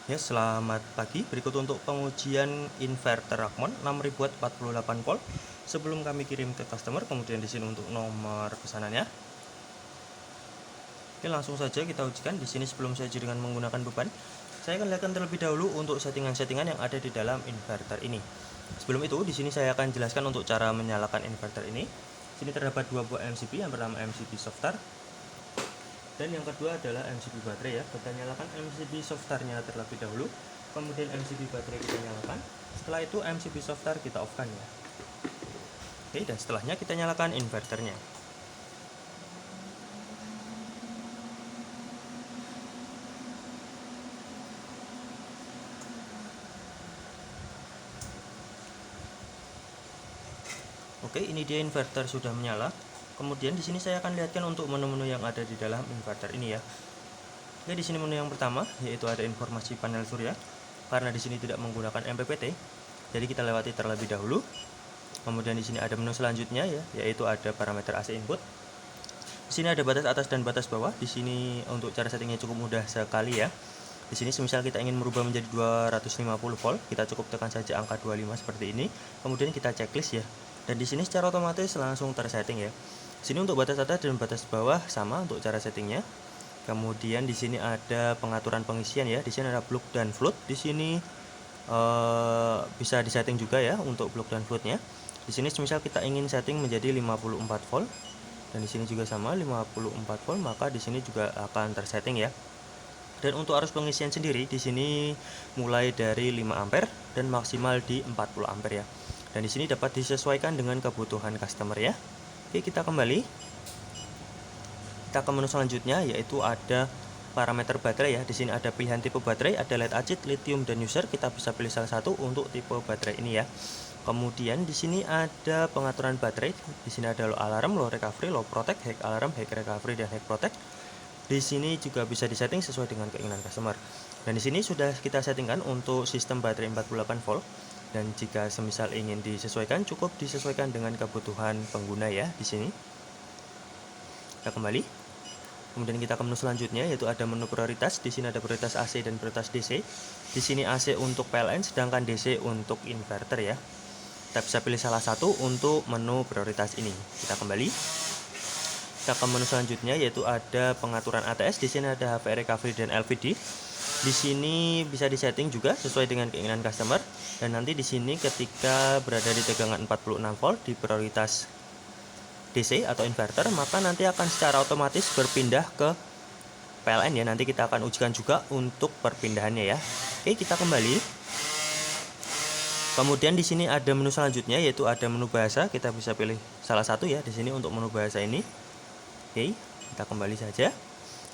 Ya, selamat pagi. Berikut untuk pengujian inverter Rakmon 6000 watt 48 volt. Sebelum kami kirim ke customer, kemudian di sini untuk nomor pesanannya. Oke, langsung saja kita ujikan. Di sini sebelum saya uji dengan menggunakan beban, saya akan lihatkan terlebih dahulu untuk settingan-settingan yang ada di dalam inverter ini. Sebelum itu, di sini saya akan jelaskan untuk cara menyalakan inverter ini. Di sini terdapat dua buah MCB, yang pertama MCB Softar dan yang kedua adalah MCB baterai ya. Kita nyalakan MCB Softarnya terlebih dahulu, kemudian MCB baterai kita nyalakan. Setelah itu MCB Softar kita off kan ya. Oke, dan setelahnya kita nyalakan inverternya. Oke, ini dia inverter sudah menyala. Kemudian di sini saya akan lihatkan untuk menu-menu yang ada di dalam inverter ini ya. Oke, di sini menu yang pertama yaitu ada informasi panel surya. Karena di sini tidak menggunakan MPPT, jadi kita lewati terlebih dahulu. Kemudian di sini ada menu selanjutnya ya, yaitu ada parameter AC input. Di sini ada batas atas dan batas bawah. Di sini untuk cara settingnya cukup mudah sekali ya. Di sini semisal kita ingin merubah menjadi 250 volt, kita cukup tekan saja angka 25 seperti ini. Kemudian kita checklist ya. Dan di sini secara otomatis langsung tersetting ya. Di sini untuk batas atas dan batas bawah sama untuk cara settingnya. Kemudian di sini ada pengaturan pengisian ya. Di sini ada plug dan float. Di sini bisa disetting juga ya untuk plug dan floatnya. Di sini misal kita ingin setting menjadi 54 volt dan di sini juga sama 54 volt, maka di sini juga akan tersetting ya. Dan untuk arus pengisian sendiri di sini mulai dari 5 ampere dan maksimal di 40 ampere ya. Dan di sini dapat disesuaikan dengan kebutuhan customer ya. Oke, kita kembali. Kita ke menu selanjutnya yaitu ada parameter baterai ya. Di sini ada pilihan tipe baterai, ada lead acid, lithium dan user. Kita bisa pilih salah satu untuk tipe baterai ini ya. Kemudian di sini ada pengaturan baterai. Di sini ada low alarm, low recovery, low protect, high alarm, high recovery dan high protect. Di sini juga bisa disetting sesuai dengan keinginan customer. Dan di sini sudah kita settingkan untuk sistem baterai 48 volt. Dan jika semisal ingin disesuaikan, cukup disesuaikan dengan kebutuhan pengguna ya di sini. Kita kembali. Kemudian kita ke menu selanjutnya yaitu ada menu prioritas. Di sini ada prioritas AC dan prioritas DC. Di sini AC untuk PLN sedangkan DC untuk inverter ya. Kita bisa pilih salah satu untuk menu prioritas ini. Kita kembali. Kita ke menu selanjutnya yaitu ada pengaturan ATS. Di sini ada HV recovery dan LVD. Di sini bisa disetting juga sesuai dengan keinginan customer. Dan nanti di sini ketika berada di tegangan 46 volt di prioritas DC atau inverter, maka nanti akan secara otomatis berpindah ke PLN ya. Nanti kita akan ujikan juga untuk perpindahannya ya. Oke, kita kembali. Kemudian di sini ada menu selanjutnya yaitu ada menu bahasa. Kita bisa pilih salah satu ya di sini untuk menu bahasa ini. Oke, kita kembali saja.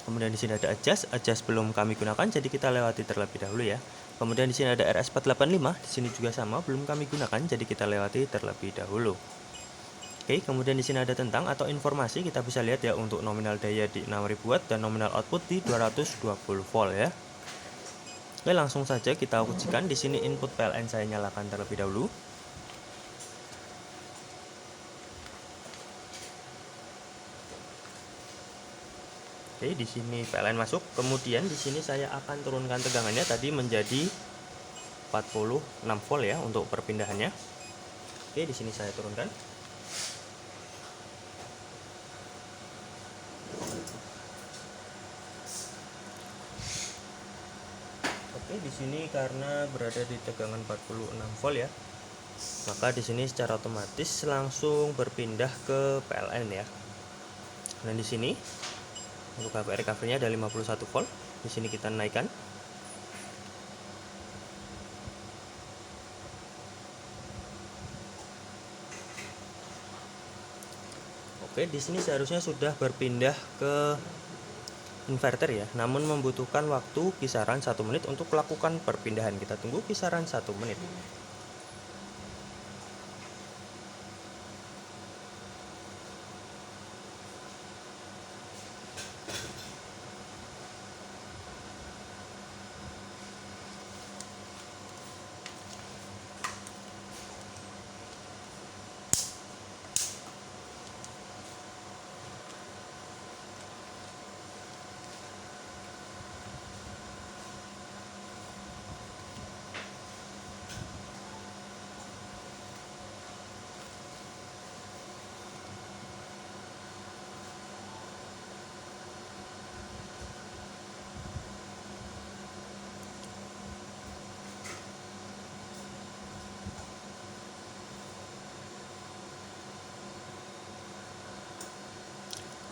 Kemudian di sini ada adjust belum kami gunakan, jadi kita lewati terlebih dahulu ya. Kemudian di sini ada RS485, di sini juga sama, belum kami gunakan, jadi kita lewati terlebih dahulu. Oke, kemudian di sini ada tentang atau informasi, kita bisa lihat ya untuk nominal daya di 6000 watt dan nominal output di 220 volt ya. Oke, langsung saja kita ujikan. Di sini input PLN saya nyalakan terlebih dahulu. Oke, di sini PLN masuk. Kemudian di sini saya akan turunkan tegangannya tadi menjadi 46 volt ya untuk perpindahannya. Oke, di sini saya turunkan. Oke, di sini karena berada di tegangan 46 volt ya, maka di sini secara otomatis langsung berpindah ke PLN ya. Dan di sini untuk HV recovery-nya ada 51 volt. Di sini kita naikkan. Oke, di sini seharusnya sudah berpindah ke inverter ya, namun membutuhkan waktu kisaran 1 menit untuk melakukan perpindahan. Kita tunggu kisaran 1 menit.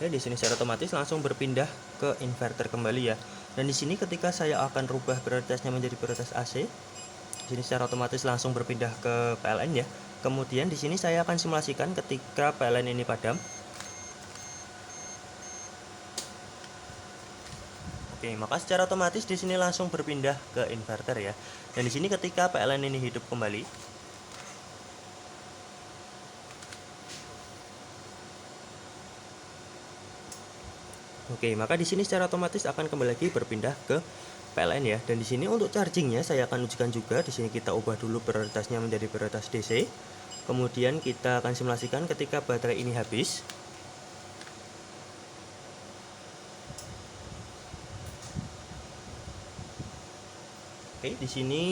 Oke, di sini secara otomatis langsung berpindah ke inverter kembali ya. Dan di sini ketika saya akan rubah prioritasnya menjadi prioritas AC, di sini secara otomatis langsung berpindah ke PLN ya. Kemudian di sini saya akan simulasikan ketika PLN ini padam. Oke, maka secara otomatis di sini langsung berpindah ke inverter ya. Dan di sini ketika PLN ini hidup kembali, oke, maka di sini secara otomatis akan kembali lagi berpindah ke PLN ya. Dan di sini untuk chargingnya saya akan ujikan juga. Di sini kita ubah dulu prioritasnya menjadi prioritas DC. Kemudian kita akan simulasikan ketika baterai ini habis. Oke, di sini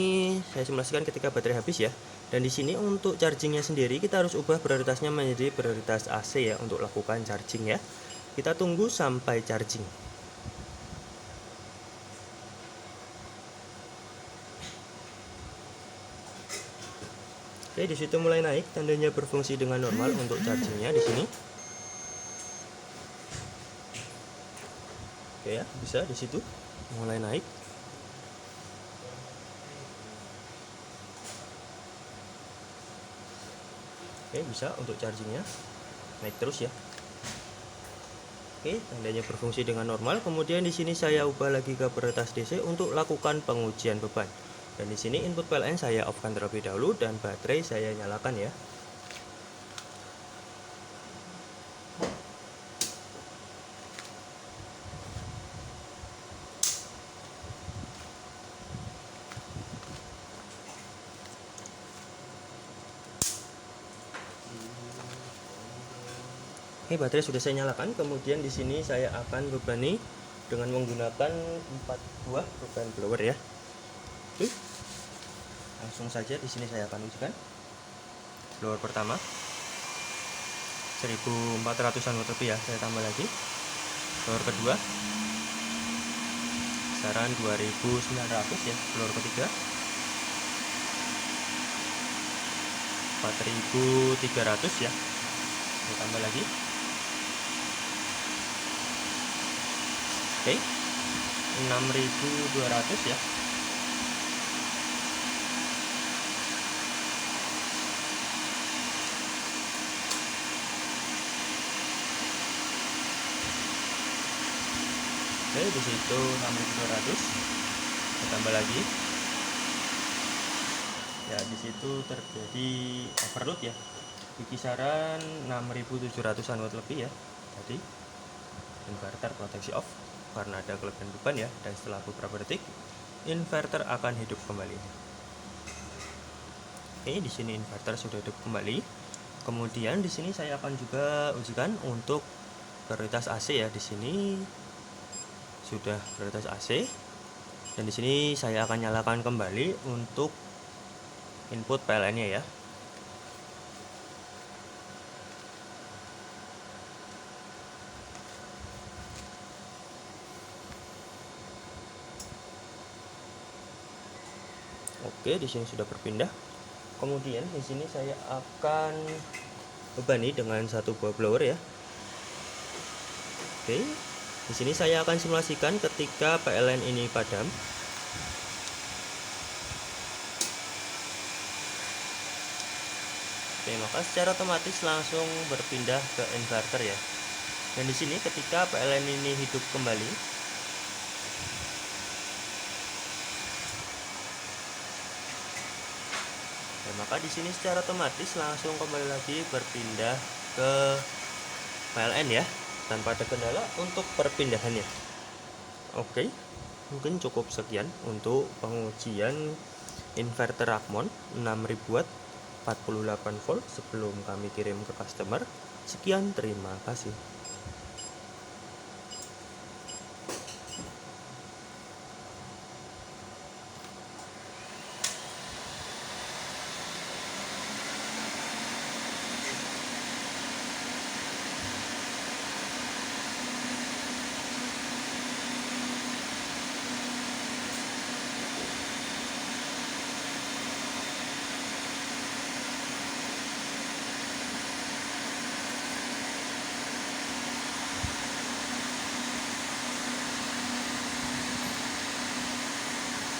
saya simulasikan ketika baterai habis ya. Dan di sini untuk chargingnya sendiri kita harus ubah prioritasnya menjadi prioritas AC ya untuk lakukan charging ya. Kita tunggu sampai charging. Oke, di situ mulai naik, tandanya berfungsi dengan normal untuk chargingnya di sini. Oke ya, bisa di situ mulai naik. Oke, bisa untuk chargingnya naik terus ya. Oke, tandanya berfungsi dengan normal. Kemudian di sini saya ubah lagi ke prioritas DC untuk lakukan pengujian beban. Dan di sini input PLN saya off-kan terlebih dahulu dan baterai saya nyalakan ya. Oke, baterai sudah saya nyalakan. Kemudian di sini saya akan bebani dengan menggunakan 4 buah beban blower ya. Oke. Langsung saja di sini saya akan ujikan. Blower pertama 1400-an watt lebih ya, saya tambah lagi. Blower kedua kisaran 2900 ya. Blower ketiga 4300 ya. Saya tambah lagi. Oke, 6200 ya. Oke, di situ 6200. Ditambah lagi. Ya, di situ terjadi overload ya. Di kisaran 6700-an watt lebih ya. Jadi inverter proteksi off karena ada kelebihan beban ya, dan setelah beberapa detik inverter akan hidup kembali. Oke, di sini inverter sudah hidup kembali. Kemudian di sini saya akan juga ujikan untuk prioritas AC ya. Di sini sudah prioritas AC. Dan di sini saya akan nyalakan kembali untuk input PLN-nya ya. Oke, di sini sudah berpindah. Kemudian di sini saya akan bebani dengan 1 buah blower ya. Oke, di sini saya akan simulasikan ketika PLN ini padam. Oke, maka secara otomatis langsung berpindah ke inverter ya. Dan di sini ketika PLN ini hidup kembali, maka di sini secara otomatis langsung kembali lagi berpindah ke PLN ya, tanpa ada kendala untuk perpindahannya. Oke, mungkin cukup sekian untuk pengujian inverter Rakmon 6000 watt 48 volt sebelum kami kirim ke customer. Sekian, terima kasih.